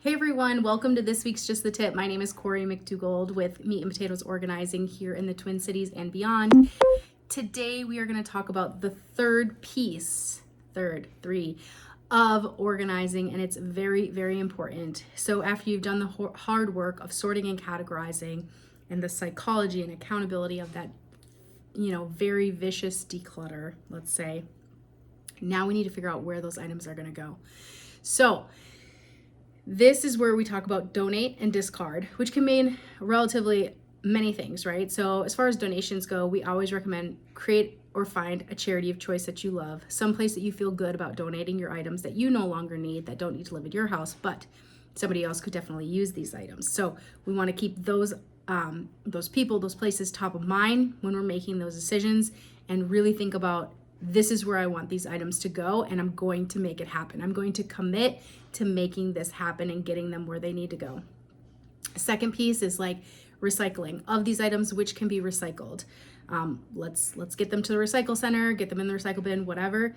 Hey everyone, welcome to this week's Just the Tip. My name is Corey McDougald with Meat and Potatoes Organizing here in the Twin Cities and beyond. Today we are going to talk about the third piece, three, of organizing, and it's very, very important. So after you've done the hard work of sorting and categorizing and the psychology and accountability of that, very vicious declutter, let's say, now we need to figure out where those items are going to go. So this is where we talk about donate and discard, which can mean relatively many things, right? So as far as donations go, we always recommend create or find a charity of choice that you love, someplace that you feel good about donating your items that you no longer need, that don't need to live in your house, but somebody else could definitely use these items. So we want to keep those people, those places top of mind when we're making those decisions, and really think about, this is where I want these items to go, and I'm going to make it happen. I'm going to commit to making this happen and getting them where they need to go. Second piece is like recycling of these items, which can be recycled. Let's get them to the recycle center, get them in the recycle bin, whatever.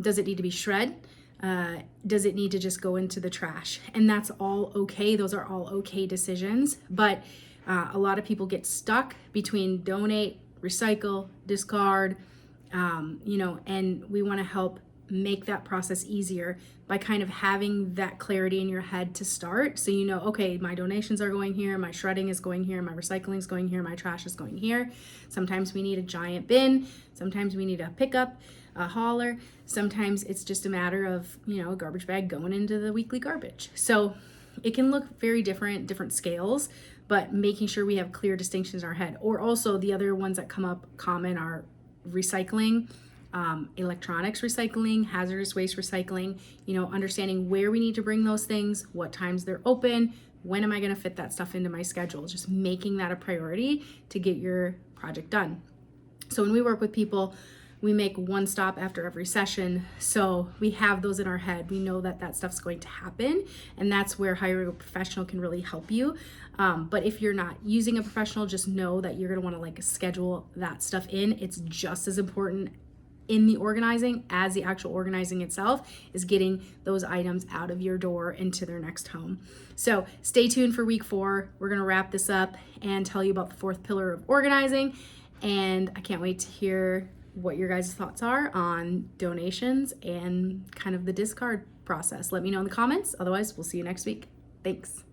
Does it need to be shred? Does it need to just go into the trash? And that's all okay. Those are all okay decisions. But a lot of people get stuck between donate, recycle, discard, and we want to help make that process easier by kind of having that clarity in your head to start. So okay, my donations are going here, my shredding is going here, my recycling is going here, my trash is going here. Sometimes we need a giant bin, sometimes we need a pickup, a hauler, sometimes it's just a matter of, a garbage bag going into the weekly garbage. So it can look very different scales, but making sure we have clear distinctions in our head. Or also the other ones that come up common are recycling, electronics recycling, hazardous waste recycling, understanding where we need to bring those things, what times they're open, when am I going to fit that stuff into my schedule, just making that a priority to get your project done. So when we work with people, we make one stop after every session. So we have those in our head. We know that stuff's going to happen, and that's where hiring a professional can really help you. But if you're not using a professional, just know that you're going to want to schedule that stuff in. It's just as important in the organizing as the actual organizing itself is getting those items out of your door into their next home. So stay tuned for week 4. We're going to wrap this up and tell you about the 4th pillar of organizing. And I can't wait to hear what your guys' thoughts are on donations and kind of the discard process. Let me know in the comments. Otherwise, we'll see you next week. Thanks.